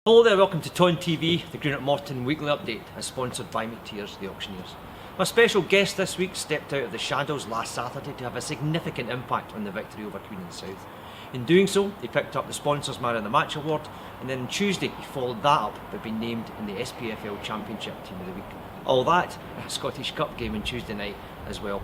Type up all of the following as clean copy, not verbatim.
Hello there, welcome to Ton TV, the Greenock Morton weekly update, as sponsored by McTears, the auctioneers. My special guest this week stepped out of the shadows last Saturday to have a significant impact on the victory over Queen in the South. In doing so, he picked up the Sponsors Man of the Match award, and then on Tuesday he followed that up by being named in the SPFL Championship Team of the Week. All that in a Scottish Cup game on Tuesday night as well.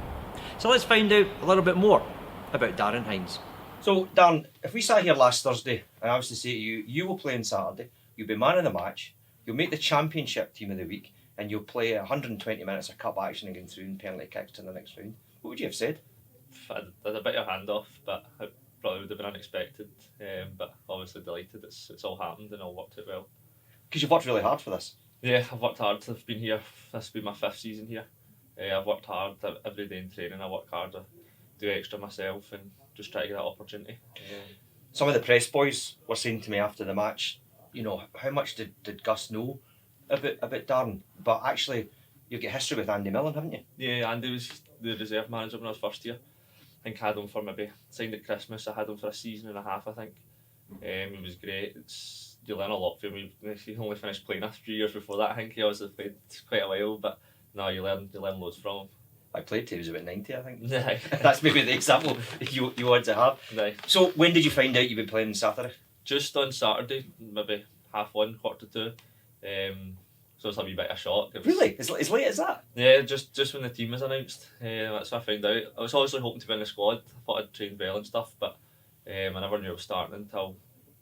So let's find out a little bit more about Darren Hynes. So Darren, if we sat here last Thursday and I was to say to you, you will play on Saturday, you'll be man of the match, you'll make the Championship Team of the Week, and you'll play 120 minutes of cup action and get through and penalty kicks to the next round, what would you have said? I'd a bit of handoff, but it probably would have been unexpected. But obviously delighted it's all happened and all worked out well. Because you've worked really hard for this. Yeah, I've worked hard. I've been here. This will be my 5th season here. I've worked hard every day in training. I work hard to do extra myself and just try to get that opportunity. Some of the press boys were saying to me after the match, you know, how much did Gus know about Darren? But actually, you've got history with Andy Millen, haven't you? Yeah, Andy was the reserve manager when I was first year. I think I had him for maybe, signed at Christmas, I had him for a season and a half, I think. He was great. You learn a lot from him. He only finished playing a few years before that. I think he obviously played quite a while, but no, you learn loads from him. I played till he was about 90, I think. Aye. That's maybe the example you want to have. Aye. So when did you find out you'd been playing on Saturday? Just on Saturday, maybe 1:30, 1:45. So it's a wee bit of a shock. Really? As late as that? Yeah, just when the team was announced. That's when I found out. I was obviously hoping to be in the squad. I thought I'd trained well and stuff, but I never knew I was starting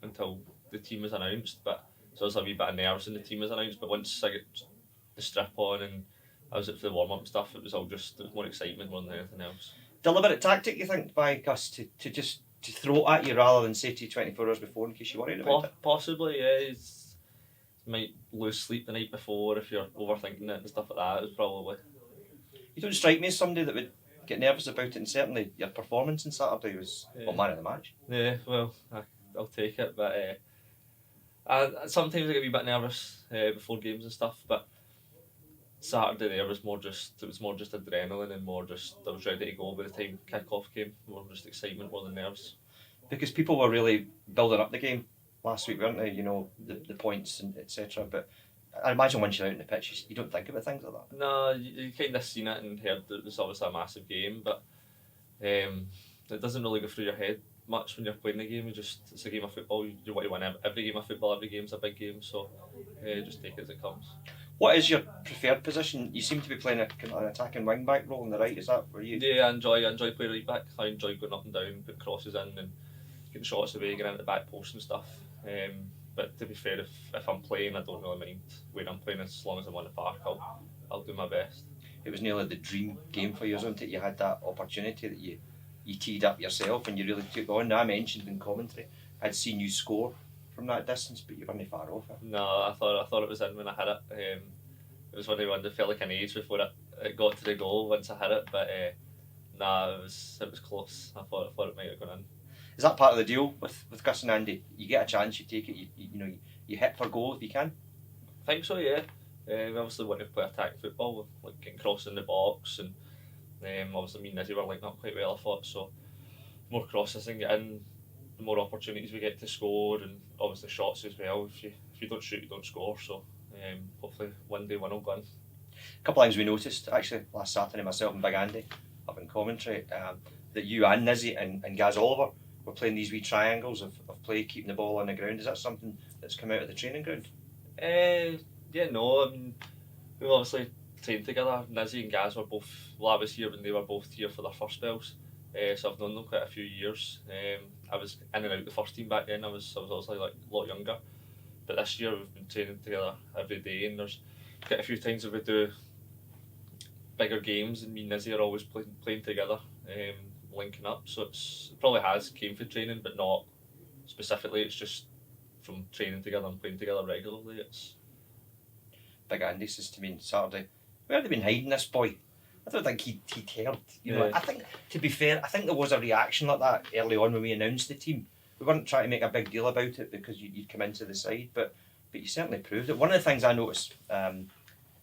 until the team was announced. But so there was a wee bit of nerves when the team was announced. But once I got the strip on and I was up for the warm up and stuff, it was more excitement more than anything else. Deliberate tactic, you think, by Gus to just to throw it at you rather than say to you 24 hours before in case you worried about it? Possibly, yeah. You might lose sleep the night before if you're overthinking it and stuff like that. It was probably. You don't strike me as somebody that would get nervous about it, and certainly your performance on Saturday was man of the match. Yeah, well, I'll take it, but sometimes I get a wee bit nervous before games and stuff, but Saturday there was more just adrenaline and more just I was ready to go by the time kick-off came. More just excitement more than nerves. Because people were really building up the game last week, weren't they? You know, the points and etc. But I imagine once you're out in the pitch, you don't think about things like that. No, you kind of seen it and heard that it was obviously a massive game, but it doesn't really go through your head much when you're playing the game. It's a game of football. You want to win every game of football. Every game's a big game, so just take it as it comes. What is your preferred position? You seem to be playing an attacking wing back role on the right. Is that where you? Yeah, I enjoy playing right back. I enjoy going up and down, putting crosses in, and getting shots away, getting into the back post and stuff. But to be fair, if I'm playing, I don't really mind where I'm playing as long as I'm on the park. I'll do my best. It was nearly the dream game for you, wasn't it? You had that opportunity that you teed up yourself and you really took on. Now, I mentioned in commentary, I'd seen you score from that distance, but you weren't far off it. No, I thought it was in when I hit it. It was one of the ones that felt like an age before it got to the goal once I hit it, but nah, it was close. I thought it might have gone in. Is that part of the deal with Gus and Andy? You get a chance, you take it, you hit for goal if you can? I think so, yeah. We obviously want to play attack football, like getting crossed in the box, and obviously me and Nizzy were linked up quite well, I thought, so more crosses and get in, the more opportunities we get to score, and obviously shots as well. If you don't shoot, you don't score, so hopefully one day one will go in. A couple of things we noticed, actually, last Saturday, myself and Big Andy, up in commentary, that you and Nizzy and Gaz Oliver were playing these wee triangles of play, keeping the ball on the ground. Is that something that's come out of the training ground? Yeah, no, I mean, we obviously trained together. Nizzy and Gaz were both, well, I was here when they were both here for their first spells, so I've known them quite a few years. I was in and out the first team back then. I was obviously like a lot younger, but this year we've been training together every day, and there's quite a few times that we do bigger games, and me and Nizzy are always playing together, linking up. So it probably has came from training, but not specifically. It's just from training together and playing together regularly. It's Big Andy says to me on Saturday, where have they been hiding this boy? I don't think he'd heard. You know, I think, to be fair, I think there was a reaction like that early on when we announced the team. We weren't trying to make a big deal about it because you'd come into the side, but you certainly proved it. One of the things I noticed, when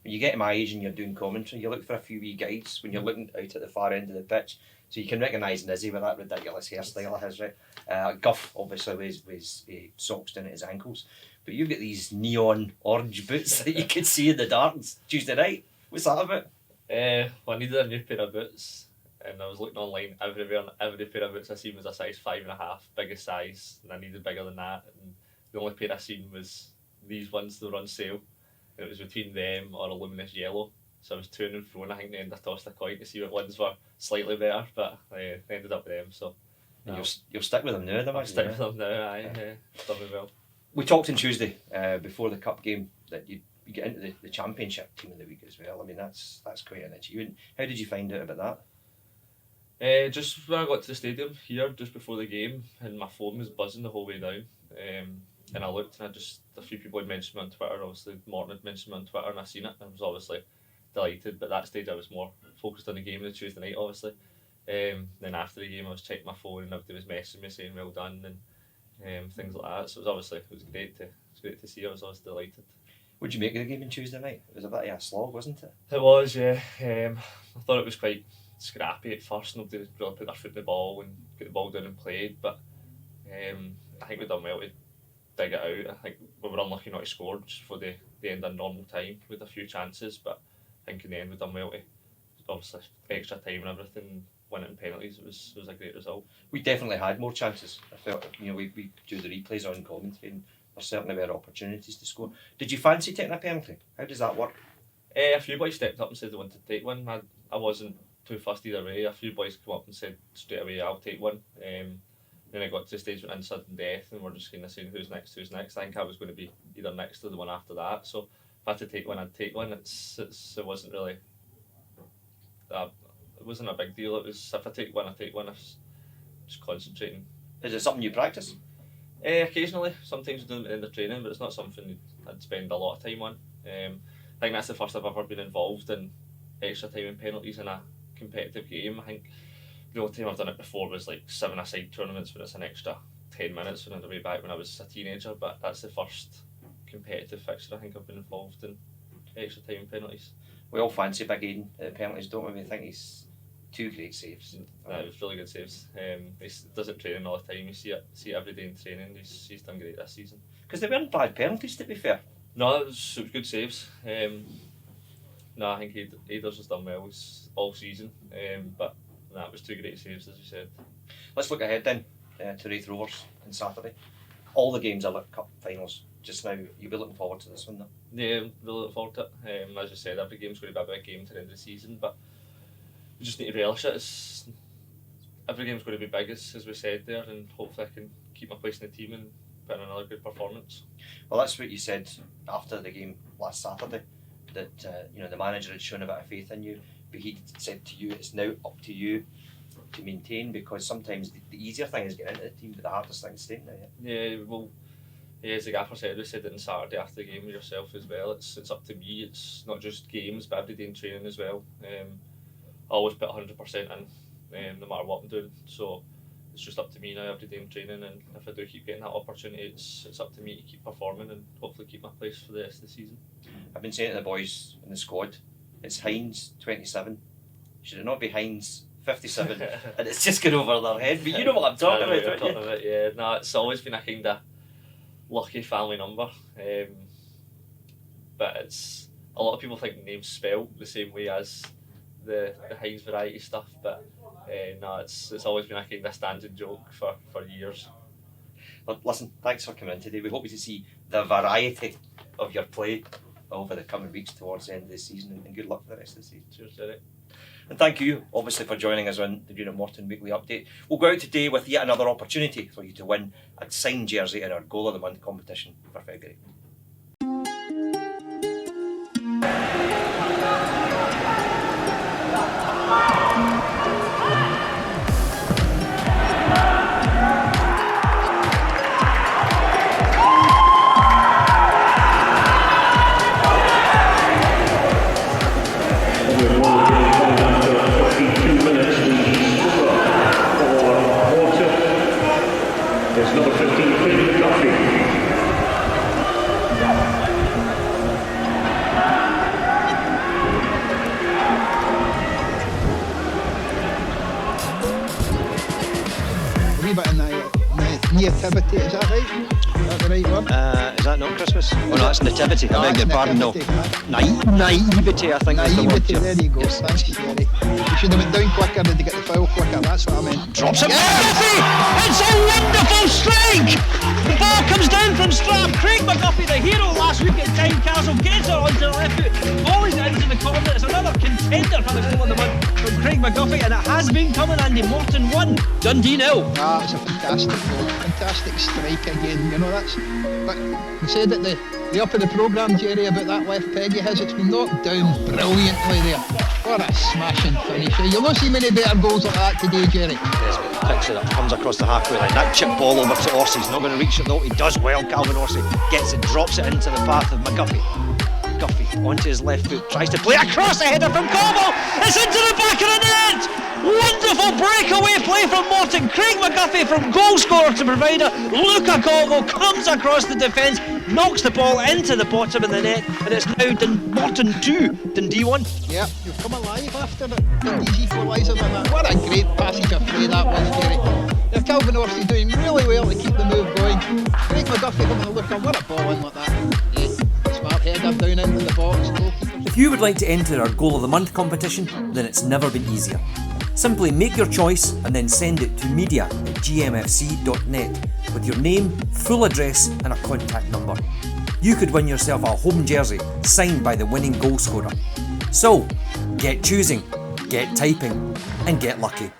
you get to my age and you're doing commentary, you look for a few wee guides when you're looking out at the far end of the pitch. So you can recognise Nizzy with that ridiculous hairstyle of his, right? Guff, obviously, with socks down at his ankles. But you've got these neon orange boots that you could see in the dark Tuesday night. What's that about? Well, I needed a new pair of boots, and I was looking online everywhere, and every pair of boots I seen was a size 5.5, biggest size, and I needed bigger than that. And the only pair I seen was these ones that were on sale, and it was between them or a luminous yellow. So I was to and fro, and I think they ended up tossed a coin to see what ones were slightly better, but I ended up with them. So you'll stick with them now, I'll stick with them now. Done me well. We talked on Tuesday before the cup game that you get into the championship team of the week as well. I mean, that's quite an achievement. How did you find out about that? Just when I got to the stadium here, just before the game, and my phone was buzzing the whole way down. And I looked, and a few people had mentioned me on Twitter. Obviously, Morton had mentioned me on Twitter, and I seen it. And I was obviously delighted. But at that stage, I was more focused on the game on the Tuesday night, obviously. Then after the game, I was checking my phone, and everybody was messaging me saying well done and things like that. So it was great to see. I was always delighted. What did you make of the game on Tuesday night? It was a bit of a slog, wasn't it? It was, yeah. I thought it was quite scrappy at first. Nobody really put their foot in the ball and get the ball down and played. But I think we done well to dig it out. I think we were unlucky not to score just for the end of normal time with a few chances. But I think in the end we done well to, obviously, extra time and everything. Win it in penalties. It was a great result. We definitely had more chances. I felt, we do the replays on commentary, and there certainly were opportunities to score. Did you fancy taking a penalty? How does that work? A few boys stepped up and said they wanted to take one. I wasn't too fussed either way. A few boys came up and said straight away, I'll take one. Then I got to the stage when in sudden death, and we're just kind of saying who's next. I think I was going to be either next or the one after that. So if I had to take one, I'd take one. It wasn't really. It wasn't a big deal. It was if I take one, I take one. I was just concentrating. Is it something you practice? Occasionally, sometimes I do it in the training, but it's not something I'd spend a lot of time on. I think that's the first I've ever been involved in extra time and penalties in a competitive game. I think the only time I've done it before was like 7-a-side tournaments when it's an extra 10 minutes when I was way back when I was a teenager, but that's the first competitive fixture I think I've been involved in extra time and penalties. We all fancy Big Aiden at penalties, don't we? We think he's two great saves. It was really good saves. He does it training all the time. You see it every day in training. He's done great this season. Because they weren't bad penalties, to be fair. No, it was good saves. No, I think Aders has done well all season. But it was two great saves, as you said. Let's look ahead then to Wraith Rovers on Saturday. All the games are like cup finals just now. You'll be looking forward to this one, though. Yeah, I'm really looking forward to it. As you said, every game's going to be a big game to the end of the season, but we just need to relish it. Every game's going to be big, as we said there, and hopefully I can keep my place in the team and put in another good performance. Well, that's what you said after the game last Saturday, that the manager had shown a bit of faith in you, but he said to you it's now up to you to maintain, because sometimes the easier thing is getting into the team, but the hardest thing is staying there. Yeah, well, as the gaffer said, we said it on Saturday after the game with yourself as well. It's up to me. It's not just games, but every day in training as well. I always put 100% in, no matter what I'm doing. So it's just up to me now every day in training, and if I do keep getting that opportunity, it's up to me to keep performing and hopefully keep my place for the rest of the season. I've been saying to the boys in the squad, it's Hynes 27. Should it not be Hynes 57? And it's just going over their head. But you know what I'm talking about, don't you? Yeah, no, it's always been a kind of lucky family number. But it's a lot of people think the name's spelled the same way as the Hynes variety stuff, but no, it's always been a kind of standing joke for years. Listen, thanks for coming in today. We hope to see the variety of your play over the coming weeks towards the end of the season, and good luck for the rest of the season. Cheers, Derek. And thank you, obviously, for joining us on the Greenock Morton Weekly Update. We'll go out today with yet another opportunity for you to win a signed jersey in our Goal of the Month competition for February. There's number 15, Coffee. the right word? Is that not Christmas? Oh no, that's nativity. I beg your pardon. No, naivety. I think is the word. Naivety, there you go. Thanks, Jerry. You should have went down quicker and to get the foul quicker. That's what I meant. Drops it. McGuffey! It's a wonderful strike! The ball comes down from Strap. Craig McGuffey, the hero last week at Tynecastle, gets it onto the left foot, volleys it into the corner. It's another contender for the goal of the month from Craig McGuffey, and it has been coming, Andy. Morton 1, Dundee 0. Ah, it's a fantastic goal. Fantastic strike again. You know, that's... But we said at the up of the programme, Jerry, about that left peg of his. It's been knocked down brilliantly there. What a smashing finish. You'll not see many better goals like that today, Jerry. Yes, but picks it up, comes across the halfway line. That chip ball over to Orsey's not going to reach it though. He does well, Calvin Orsey. Gets it, drops it into the path of McGuffey. McGuffey onto his left foot, tries to play across the header from Colville. It's into the back of the net! Wonderful breakaway play from Morton. Craig McGuffey from goal scorer to provider. Luca Colville comes across the defence, knocks the ball into the bottom of the net, and it's now Morton 2, Dundee 1. Yeah, you've come alive after it. Dundee's equaliser with that. What a great passage of play that was, Jerry. If Calvin Orsey doing really well to keep the move going. Craig McGuffey having a look on. What a ball in like that. Yeah, smart header down into the box. If you would like to enter our Goal of the Month competition, then it's never been easier. Simply make your choice and then send it to media@gmfc.net with your name, full address and a contact number. You could win yourself a home jersey signed by the winning goal scorer. So, get choosing, get typing and get lucky.